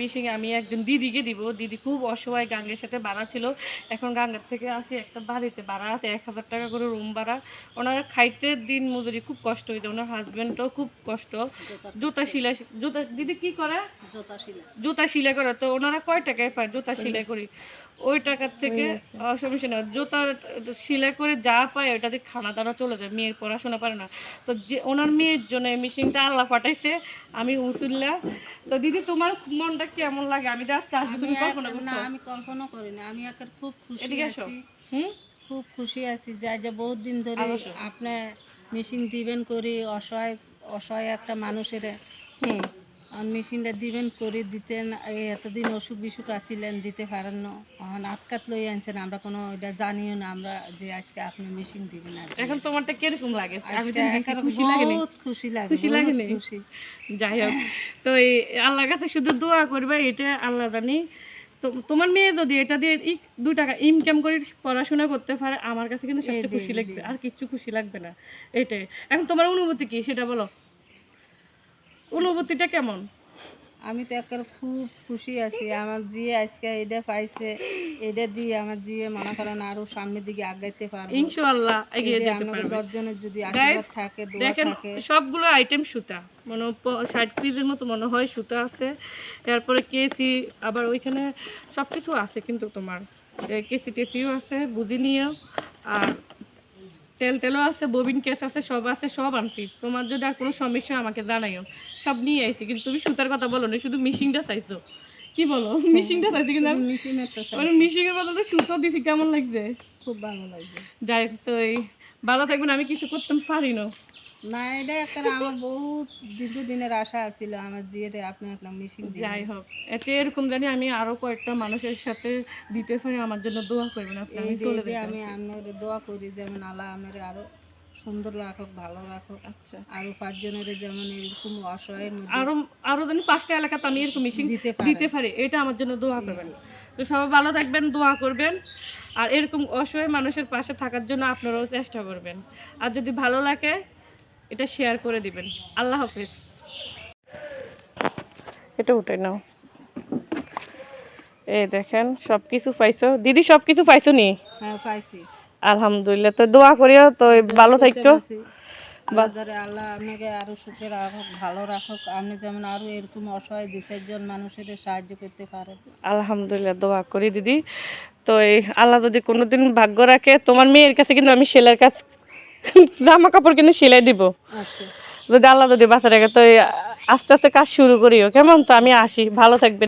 Machine আমি একজন দিদিকে দিব। দিদি খুব অসহায়, গাঙ্গের সাথে ভাড়া ছিল, এখন গাঙ্গের থেকে আসে একটা বাড়িতে ভাড়া আছে 1000 টাকা করে রুম ভাড়া। ওনারা খাইতে দিন মজুরি, খুব কষ্ট হইতে, ওনার হাজব্যান্ডও খুব কষ্ট। জুতা সেলাই, জুতা দিদি কি করে? জুতা সেলাই করে। তো ওনারা কয় টাকায় পায় জুতা সেলাই করি? ওই টাকার থেকে সমস্যা না, জুতা সেলাই করে যা পায় ওটাতে খানা দানা চলে যায়, মেয়ের পড়াশোনা পারে না। তো যে ওনার মেয়ের জন্য এই মেশিনটা আল্লাহ পাঠাইছে, আমি উসুল্লাহ। তো দিদি তোমার মনটা কেমন লাগে? আমি যে আজকে আসবো, তুমি কল্পনা করছো? না, আমি কল্পনা করি না। আমি এখন খুব খুশি এদিকে আসো। আছি, খুব খুশি আছি যে বহুত দিন ধরে আপনি মেশিন দিবেন করি অসহায় অসহায় একটা মানুষের মেশিনটা দিবেন করে দিতেন। এতদিন অসুখ বিসুখ আসিলেন, দিতে পারেন না, আটকাত লই আনছেন, আমরা কোনো এটা জানিও না আমরা যে আজকে আপনি মেশিন দিবেন। এখন তোমারটা কিরকম লাগে? বহুত খুশি লাগে, খুশি লাগে, খুশি। যাই হোক, তো এই আল্লাহর কাছে শুধু দোয়া করবে, এটা আল্লাহ জানি। তো তোমার মেয়ে যদি এটা দিয়ে 2 টাকা ইনকাম করে পড়াশোনা করতে পারে, আমার কাছে কিন্তু সবচেয়ে খুশি লাগবে, আর কিচ্ছু খুশি লাগবে না। এটাই। এখন তোমার অনুভূতি কি সেটা বলো, অনুভূতিটা কেমন? আমি তো একটা খুব খুশি আছি। আমার জিয়ে আজকে এটা পাইছে, এটা দিয়ে আমার জিয়ে মনে করেন আরো সামনের দিকে আগাইতে পারবো ইনশাআল্লাহ, এগিয়ে যেতে আমাদের পারবে। 10 জনের যদি আশীর্বাদ থাকে, দোয়া থাকে। সবগুলো আইটেম সুতা, মানে 60 পিসের মতো মনে হয় সুতা আছে, তারপরে কেসি, আবার ওইখানে সব কিছু আছে, কিন্তু তোমার কেসি টেসিও আছে, বুঝি নিয়েও, আর তেলও আছে, ববিন কেস আছে, সব আছে, সব আনছি। তোমার যদি আর কোনো সমস্যা আমাকে জানাইও, সব নিয়ে আইছি। কিন্তু তুমি সুতার কথা বলো না, শুধু মেশিনটা চাইছো। কি বলো? মেশিনটা চাইছি, কিন্তু মেশিনের বদলে সুতো দিছি। কেমন লাগছে? খুব ভালো লাগছে। যাই হোক, তো এই ভালো থাকবেন। আমি কিছু করতে পারি না, এটা একটা আমার বহুত দীর্ঘদিনের আশা ছিল আমার জিয়েরে আপনি একটা মেশিন। যাই হোক, এটা এরকম জানি আমি আরো কয়েকটা মানুষের সাথে দিতে পারি, আমার জন্য দোয়া করবেন আপনি। আমি আপনার দোয়া করি যেমন আল্লাহ আমার আরো সুন্দর রাখুক, ভালো রাখুক। আচ্ছা, আরো 5 জনের যেমন এরকম অসহায়ের মধ্যে আরো জানি 5টা এলাকাতে আমি এরকম মেশিন দিতে পারি, এটা আমার জন্য দোয়া করবেন। তো সবাই ভালো থাকবেন, দোয়া করবেন, আর এরকম অসহায় মানুষের পাশে থাকার জন্য আপনারাও চেষ্টা করবেন। আর যদি ভালো লাগে এটা শেয়ার করে দিবেন। আল্লাহ হাফেজ। এটা উঠে নাও। এই দেখেন সব কিছু পাইছো দিদি, সব কিছু পাইছো নি? হ্যাঁ, পাইছি, আলহামদুলিল্লাহ। তো দোয়া করিও, তো ভালো থাকো। আল্লাহ আপনাকে আরো সুখে রাখুক, ভালো রাখুক। আপনি যেমন আরো এরকম অসহায় 2-4 জন মানুষের সাহায্য করতে পারেন। আলহামদুলিল্লাহ, দোয়া করি দিদি। তো এই আল্লাহ যদি কোনোদিন ভাগ্য রাখে, তোমার মেয়ের কাছে কিন্তু আমি সেলাইয়ের কাজ, জামা কাপড় কিন্তু সেলাই দিব। আচ্ছা, যদি আল্লাহ যদি বাঁচা রাখে, তো আস্তে আস্তে কাজ শুরু করিও, কেমন? তো আমি আসি, ভালো থাকবেন।